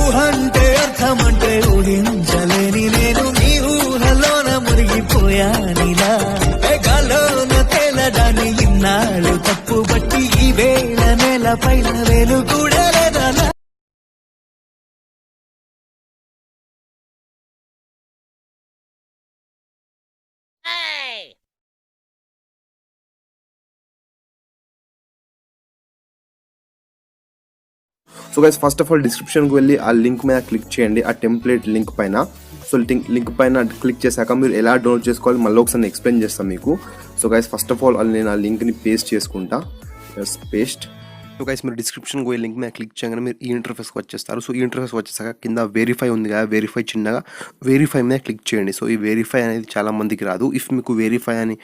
ఊహంటే అర్థమంటే ఊహించలేని నేను నీ ఊహలోన మునిగిపోయానిలా గాల్లోన తేలడాన్ని ఇన్నాళ్ళు తప్పు బట్టి ఈ వేళ నేల పైన వేలు కూడా లేదలా. So guys first of all డిస్క్రిప్షన్కి వెళ్ళి ఆ లింక్ మీద క్లిక్ చేయండి, ఆ టెంప్లెట్ లింక్ పైన. సో లింక్ పైన క్లిక్ చేశాక మీరు ఎలా డౌన్లోడ్ చేసుకోవాలి మళ్ళీ ఒకసారి ఎక్స్ప్లెయిన్ చేస్తాను మీకు. So guys first of all నేను ఆ లింక్ని పేస్ట్ చేసుకుంటా. పేస్ట్. సో గైస్ మీరు డిస్క్రిప్షన్కి పోయి లింక్ మీద క్లిక్ చేయగానే మీరు ఈ ఇంటర్ఫేస్కి వచ్చేస్తారు. సో ఈ ఇంటర్ఫేస్ వచ్చేసాక కింద వెరిఫై ఉంది కదా, వెరిఫై చిన్నగా వెరిఫై మీద క్లిక్ చేయండి. సో ఈ వెరిఫై అనేది చాలా మందికి రాదు. ఇఫ్ మీకు వెరిఫై అని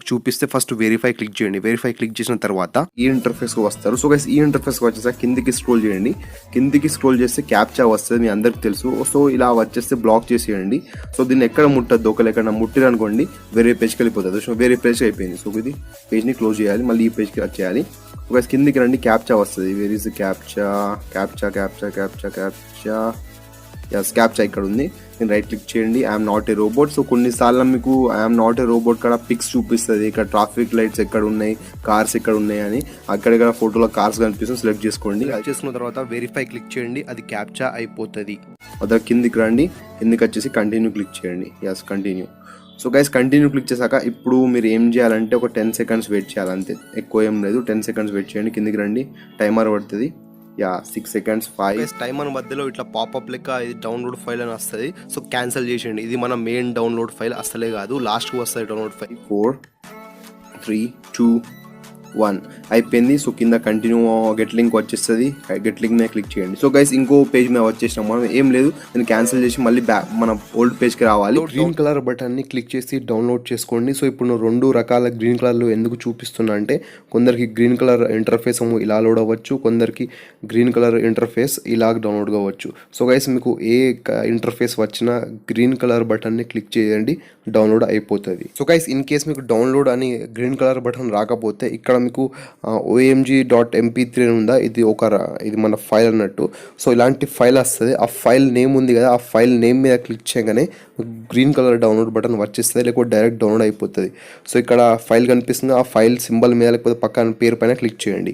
చూపిస్తే ఫస్ట్ వెరిఫై క్లిక్ చేయండి. వెరిఫై క్లిక్ చేసిన తర్వాత ఈ ఇంటర్ఫేస్కి వస్తారు. సో గైస్ ఈ ఇంటర్ఫేస్కి వచ్చేసాక కిందికి స్క్రోల్ చేయండి. కిందికి స్క్రోల్ చేస్తే క్యాప్చా వస్తుంది, మీ అందరికి తెలుసు. సో ఇలా వచ్చేస్తే బ్లాక్ చేసేయండి. సో దీన్ని ఎక్కడ ముట్టద్దు, ఒకళ్ళు ఎక్కడ ముట్టిరనుకోండి వేరే పేజ్కి వెళ్ళిపోతుంది. సో వేరే పేజ్ అయిపోయింది. సో ఇది పేజ్ని క్లోజ్ చేయాలి, మళ్ళీ ఈ పేజ్కి వచ్చేయాలి. ఒక కిందికి రండి, క్యాప్చా వస్తుంది. Where is captcha captcha captcha captcha captcha yes captcha ఇక్కడ ఉంది. నేను రైట్ క్లిక్ చేయండి, I'm not a robot. So కొన్నిసార్లు మీకు ఐఎమ్ నాట్ ఏ రోబోట్ కూడా పిక్స్ చూపిస్తుంది. ఇక్కడ ట్రాఫిక్ లైట్స్ ఎక్కడ ఉన్నాయి, కార్స్ ఎక్కడ ఉన్నాయి అని. అక్కడక్కడ ఫోటోలో కార్స్ కనిపిస్తుంది, సెలెక్ట్ చేసుకోండి. అది చేసుకున్న తర్వాత వెరిఫై క్లిక్ చేయండి, అది క్యాప్చా అయిపోతుంది. అదే కిందికి రండి, కిందికి వచ్చేసి కంటిన్యూ క్లిక్ చేయండి. Yes continue. So guys continue click చేశాక ఇప్పుడు మీరు ఏం చేయాలంటే ఒక 10 seconds వెయిట్ చేయాలి, అంతే, ఎక్కువ ఏం లేదు. 10 seconds వెయిట్ చేయండి. కిందికి రండి, టైమర్ పడుతుంది. 6 seconds 5 టైమర్ మధ్యలో ఇట్లా పాపప్ లెక్క ఇది డౌన్లోడ్ ఫైల్ అని వస్తుంది. సో క్యాన్సిల్ చేసేయండి. ఇది మన మెయిన్ డౌన్లోడ్ ఫైల్ అసలే కాదు, లాస్ట్కి వస్తుంది డౌన్లోడ్ ఫైల్. 4 3 2 1 అయిపోయింది. సో కింద కంటిన్యూ గెట్ లింక్ వచ్చేస్తుంది. గెట్ లింక్ మీద క్లిక్ చేయండి. సో గైస్ ఇంకో పేజ్ మీద వచ్చేసినాం మనం. ఏం లేదు, నేను క్యాన్సిల్ చేసి మళ్ళీ మన ఓల్డ్ పేజ్కి రావాలి. గ్రీన్ కలర్ బటన్ని క్లిక్ చేసి డౌన్లోడ్ చేసుకోండి. సో ఇప్పుడు నేను 2 రకాల గ్రీన్ కలర్లు ఎందుకు చూపిస్తున్నా అంటే కొందరికి గ్రీన్ కలర్ ఇంటర్ఫేస్ ఇలా లోడ్ అవ్వచ్చు, కొందరికి గ్రీన్ కలర్ ఇంటర్ఫేస్ ఇలా డౌన్లోడ్ కావచ్చు. సో గైస్ మీకు ఏ ఇంటర్ఫేస్ వచ్చినా గ్రీన్ కలర్ బటన్ని క్లిక్ చేయండి, డౌన్లోడ్ అయిపోతుంది. సో గైస్ ఇన్ కేస్ మీకు డౌన్లోడ్ అని గ్రీన్ కలర్ బటన్ రాకపోతే ఇక్కడ మీకు omg.mp3 ఉందా, ఇది మన ఫైల్ అన్నట్టు. సో ఇలాంటి ఫైల్ వస్తుంది. ఆ ఫైల్ నేమ్ ఉంది కదా, ఆ ఫైల్ నేమ్ మీద క్లిక్ చేయగానే గ్రీన్ కలర్ డౌన్లోడ్ బటన్ వచ్చేస్తుంది, లేకపోతే డైరెక్ట్ డౌన్లోడ్ అయిపోతుంది. సో ఇక్కడ ఫైల్ కనిపిస్తుంది, ఆ ఫైల్ సింబల్ మీద లేకపోతే పక్కన పేరు పైన క్లిక్ చేయండి.